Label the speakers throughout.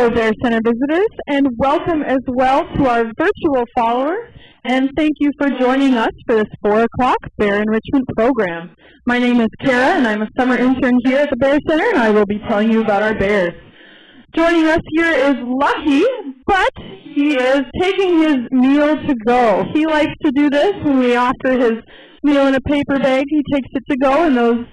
Speaker 1: Hello there, Center visitors, and welcome as well to our virtual followers, and thank you for joining us for this 4 o'clock Bear Enrichment program. My name is Kara, and I'm a summer intern here at the Bear Center, and I will be telling you about our bears. Joining us here is Lucky, but he is taking his meal to go. He likes to do this when we offer his meal in a paper bag. He takes it to go in those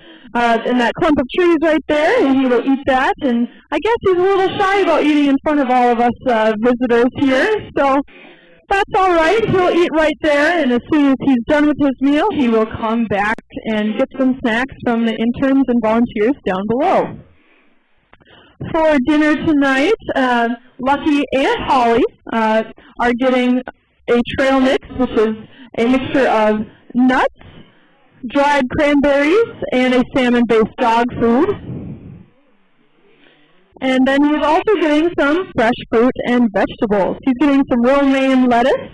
Speaker 1: in that clump of trees right there, and he will eat that. And I guess he's a little shy about eating in front of all of us visitors here, so that's all right. He'll eat right there, and as soon as he's done with his meal, he will come back and get some snacks from the interns and volunteers down below. For dinner tonight, Lucky and Holly are getting a trail mix, which is a mixture of nuts, dried cranberries, and a salmon-based dog food. And then he's also getting some fresh fruit and vegetables. He's getting some romaine lettuce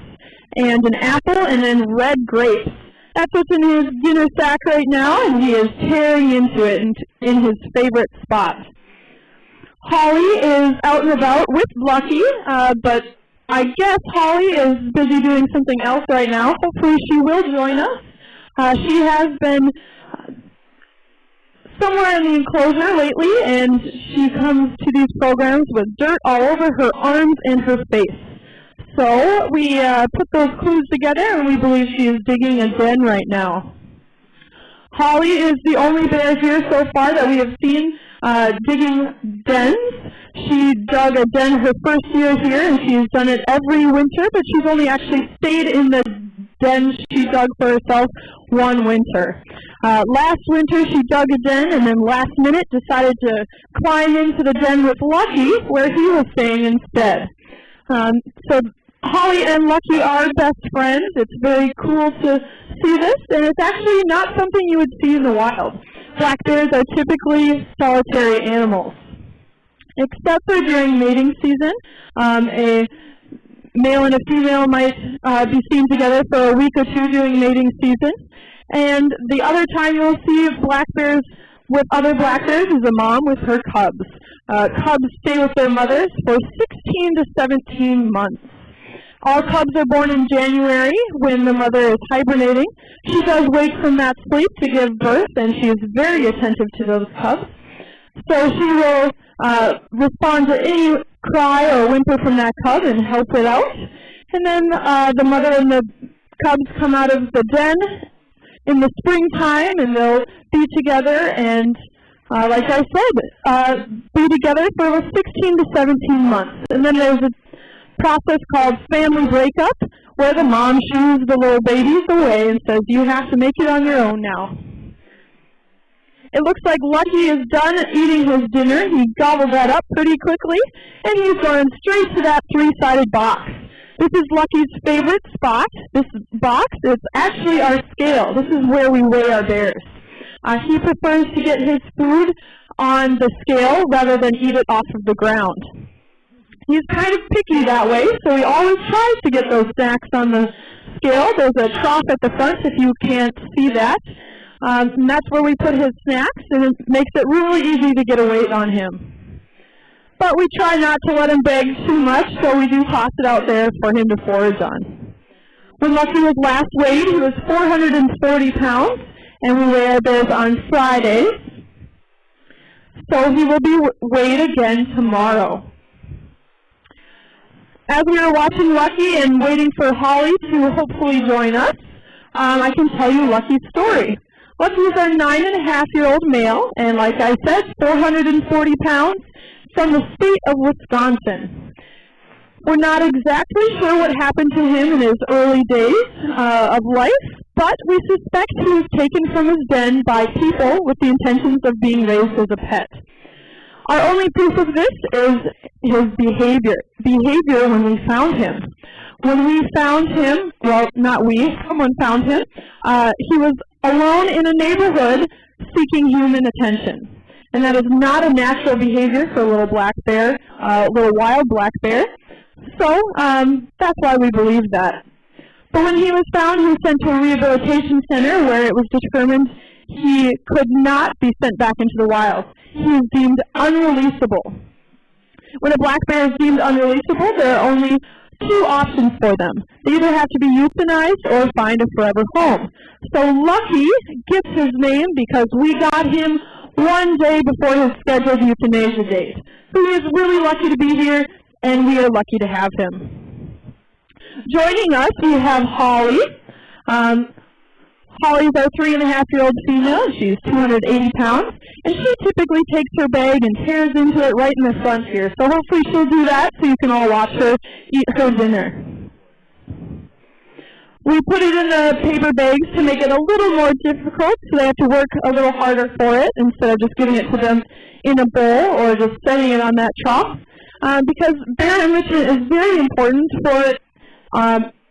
Speaker 1: and an apple and then red grapes. That's what's in his dinner sack right now, and he is tearing into it in his favorite spot. Holly is out and about with Lucky, but I guess Holly is busy doing something else right now. Hopefully she will join us. She has been somewhere in the enclosure lately, and she comes to these programs with dirt all over her arms and her face. So we put those clues together, and we believe she is digging a den right now. Holly is the only bear here so far that we have seen digging dens. She dug a den her first year here, and she's done it every winter, but she's only actually stayed in the den she dug for herself one winter. Last winter she dug a den, and then last minute decided to climb into the den with Lucky, where he was staying instead. So Holly and Lucky are best friends. It's very cool to see this, and it's actually not something you would see in the wild. Black bears are typically solitary animals, except for during mating season. A male and a female might be seen together for a week or two during mating season. And the other time you'll see black bears with other black bears is a mom with her cubs. Cubs stay with their mothers for 16 to 17 months. All cubs are born in January when the mother is hibernating. She does wake from that sleep to give birth, and she is very attentive to those cubs. So she will respond to any cry or whimper from that cub and help it out. And then the mother and the cubs come out of the den in the springtime, and they'll be together and, like I said, be together for 16 to 17 months. And then there's a process called family breakup, where the mom shoos the little babies away and says, "You have to make it on your own now." It looks like Lucky is done eating his dinner. He gobbled that up pretty quickly, and he's going straight to that 3-sided box. This is Lucky's favorite spot. This box is actually our scale. This is where we weigh our bears. He prefers to get his food on the scale rather than eat it off of the ground. He's kind of picky that way, so he always tries to get those snacks on the scale. There's a trough at the front if you can't see that. And that's where we put his snacks, and it makes it really easy to get a weight on him. But we try not to let him beg too much, so we do toss it out there for him to forage on. When Lucky was last weighed, he was 440 pounds, and we weigh our bears on Fridays. So he will be weighed again tomorrow. As we are watching Lucky and waiting for Holly to hopefully join us, I can tell you Lucky's story. Lucky's a 9.5-year-old male, and like I said, 440 pounds, from the state of Wisconsin. We're not exactly sure what happened to him in his early days of life, but we suspect he was taken from his den by people with the intentions of being raised as a pet. Our only proof of this is his behavior when we found him. When we found him, well, not we, someone found him, he was alone in a neighborhood seeking human attention. And that is not a natural behavior for a little black bear, little wild black bear. So that's why we believe that. But when he was found, he was sent to a rehabilitation center where it was determined he could not be sent back into the wild. He is deemed unreleasable. When a black bear is deemed unreleasable, there are only two options for them. They either have to be euthanized or find a forever home. So Lucky gets his name because we got him one day before his scheduled euthanasia date. So he is really lucky to be here, and we are lucky to have him. Joining us, we have Holly. Holly's our 3.5-year-old female. She's 280 pounds, and she typically takes her bag and tears into it right in the front here. So hopefully she'll do that so you can all watch her eat her dinner. We put it in the paper bags to make it a little more difficult, so they have to work a little harder for it instead of just giving it to them in a bowl or just setting it on that trough. Because bear enrichment is very important for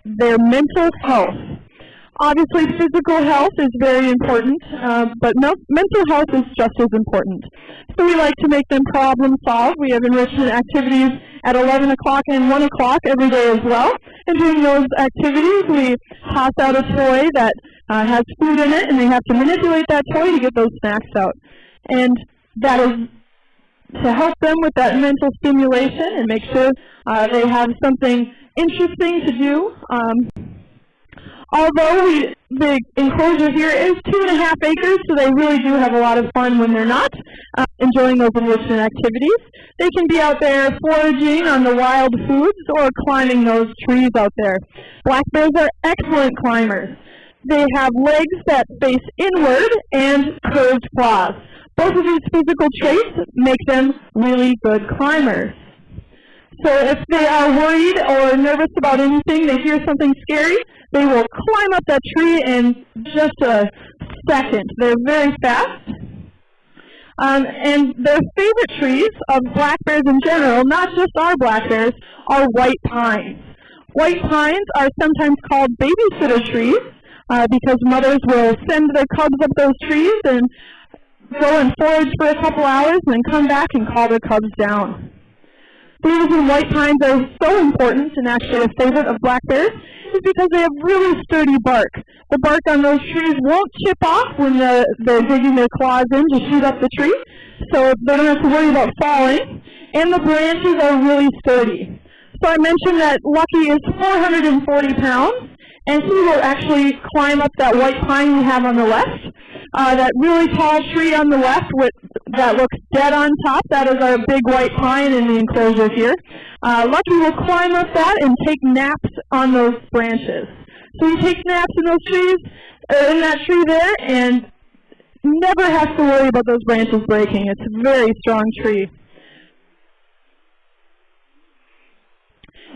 Speaker 1: their mental health. Obviously, physical health is very important, but mental health is just as important. So we like to make them problem solve. We have enrichment activities at 11 o'clock and 1 o'clock every day as well. And during those activities, we toss out a toy that has food in it, and they have to manipulate that toy to get those snacks out. And that is to help them with that mental stimulation and make sure they have something interesting to do. Although the enclosure here is 2.5 acres, so they really do have a lot of fun when they're not enjoying those enrichment activities. They can be out there foraging on the wild foods or climbing those trees out there. Black bears are excellent climbers. They have legs that face inward and curved claws. Both of these physical traits make them really good climbers. So if they are worried or nervous about anything, they hear something scary, they will climb up that tree in just a second. They're very fast. And their favorite trees of black bears in general, not just our black bears, are white pines. White pines are sometimes called babysitter trees because mothers will send their cubs up those trees and go and forage for a couple hours and then come back and call their cubs down. The reason white pines are so important and actually a favorite of black bears is because they have really sturdy bark. The bark on those trees won't chip off when they're digging their claws in to shoot up the tree, so they don't have to worry about falling, and the branches are really sturdy. So I mentioned that Lucky is 440 pounds, and he will actually climb up that white pine we have on the left. That really tall tree on the left that looks dead on top, that is our big white pine in the enclosure here. Lucky will climb up that and take naps on those branches. So he takes naps in those trees, in that tree there, and never has to worry about those branches breaking. It's a very strong tree.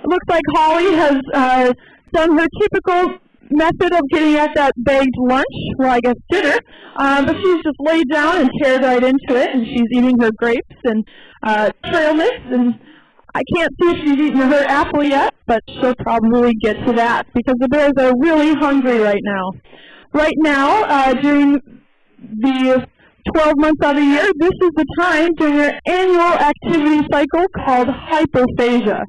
Speaker 1: It looks like Holly has done her typical method of getting at that bagged lunch, well, I guess dinner, but she's just laid down and teared right into it, and she's eating her grapes and trail mix, and I can't see if she's eaten her apple yet, but she'll probably get to that because the bears are really hungry right now. Right now, during the 12 months of the year, this is the time during their annual activity cycle called hyperphagia.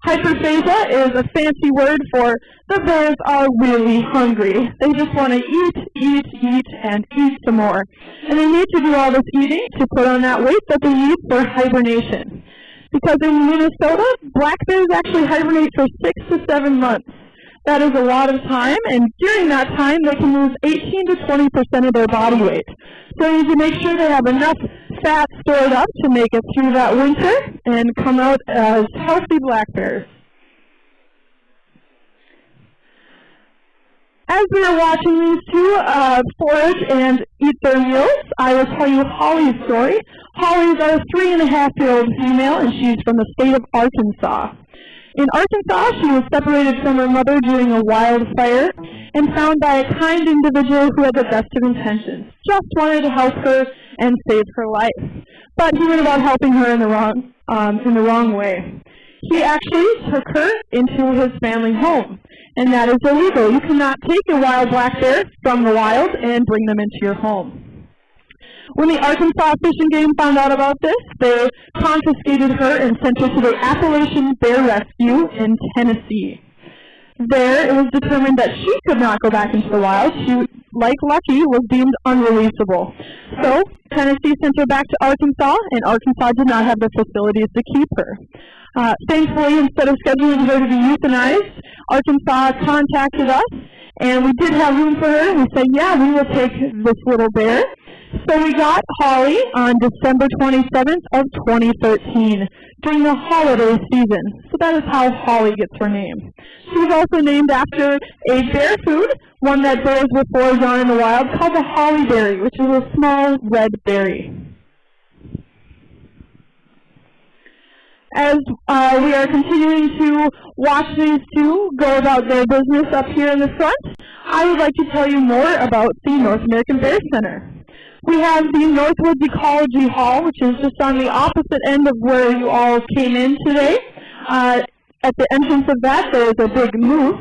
Speaker 1: Hyperphagia is a fancy word for the bears are really hungry. They just want to eat, and eat some more. And they need to do all this eating to put on that weight that they need for hibernation. Because in Minnesota, black bears actually hibernate for 6 to 7 months. That is a lot of time, and during that time, they can lose 18 to 20% of their body weight. So you need to make sure they have enough fat stored up to make it through that winter and come out as healthy black bears. As we are watching these two forage and eat their meals, I will tell you Holly's story. Holly is our 3.5-year-old female, and she's from the state of Arkansas. In Arkansas, she was separated from her mother during a wildfire and found by a kind individual who had the best of intentions, just wanted to help her and save her life. But he went about helping her in the wrong way. He actually took her into his family home, and that is illegal. You cannot take a wild black bear from the wild and bring them into your home. When the Arkansas Fish and Game found out about this, they confiscated her and sent her to the Appalachian Bear Rescue in Tennessee. There, it was determined that she could not go back into the wild. She, like Lucky, was deemed unreleasable. So Tennessee sent her back to Arkansas, and Arkansas did not have the facilities to keep her. Thankfully, instead of scheduling her to be euthanized, Arkansas contacted us, and we did have room for her. We said, yeah, we will take this little bear. So we got Holly on December 27th of 2013 during the holiday season. So that is how Holly gets her name. She was also named after a bear food, one that bears would forage on in the wild, called the holly berry, which is a small red berry. As we are continuing to watch these two go about their business up here in the front, I would like to tell you more about the North American Bear Center. We have the Northwoods Ecology Hall, which is just on the opposite end of where you all came in today. At the entrance of that, there is a big moose.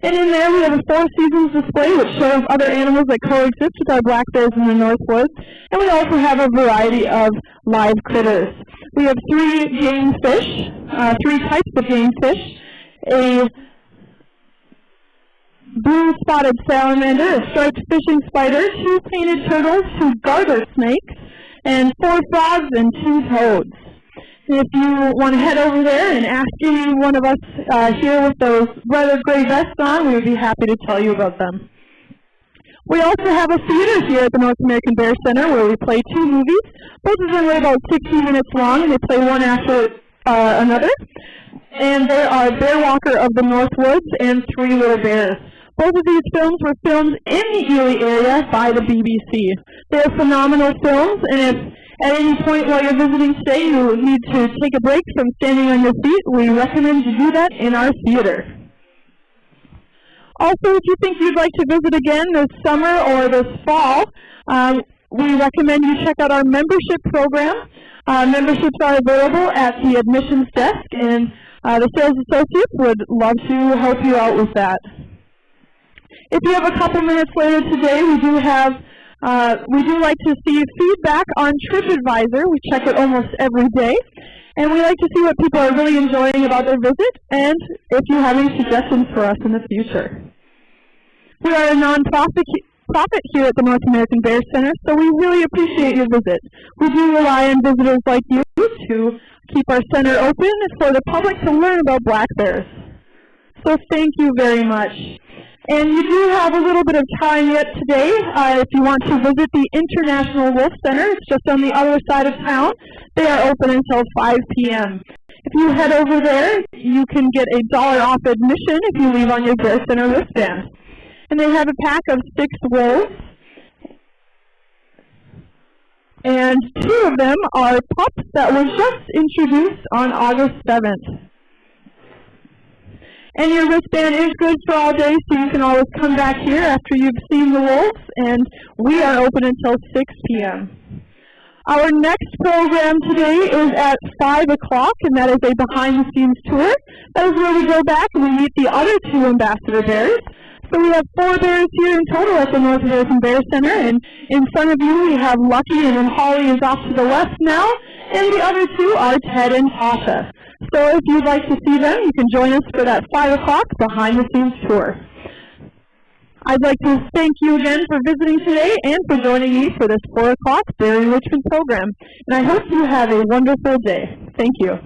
Speaker 1: And in there, we have a Four Seasons display, which shows other animals that coexist with our black bears in the Northwoods. And we also have a variety of live critters. We have three types of game fish, a blue spotted salamander, a striped fishing spider, two painted turtles, two garter snakes, and four frogs and two toads. And if you want to head over there and ask any one of us here with those rather gray vests on, we would be happy to tell you about them. We also have a theater here at the North American Bear Center where we play two movies. Both of them are about 60 minutes long, and they play one after another. And they are Bear Walker of the Northwoods and Three Little Bears. Both of these films were filmed in the Ely area by the BBC. They are phenomenal films, and if at any point while you're visiting today you need to take a break from standing on your feet, we recommend you do that in our theater. Also, if you think you'd like to visit again this summer or this fall, we recommend you check out our membership program. Memberships are available at the admissions desk, and the sales associates would love to help you out with that. If you have a couple minutes later today, we do like to see feedback on TripAdvisor. We check it almost every day, and we like to see what people are really enjoying about their visit, and if you have any suggestions for us in the future. We are a non-profit here at the North American Bear Center, so we really appreciate your visit. We do rely on visitors like you to keep our center open for the public to learn about black bears. So thank you very much. And you do have a little bit of time yet today if you want to visit the International Wolf Center. It's just on the other side of town. They are open until 5 p.m. If you head over there, you can get $1 off admission if you leave on your Bear Center wristband. And they have a pack of 6 wolves, and 2 of them are pups that were just introduced on August 7th. And your wristband is good for all day, so you can always come back here after you've seen the wolves, and we are open until 6 p.m. Our next program today is at 5 o'clock, and that is a behind-the-scenes tour. That is where we go back and we meet the other 2 ambassador bears. So we have 4 bears here in total at the North American Bear Center, and in front of you we have Lucky, and then Holly is off to the left now, and the other 2 are Ted and Tasha. So if you'd like to see them, you can join us for that 5 o'clock behind-the-scenes tour. I'd like to thank you again for visiting today and for joining me for this 4 o'clock Bear Enrichment program. And I hope you have a wonderful day. Thank you.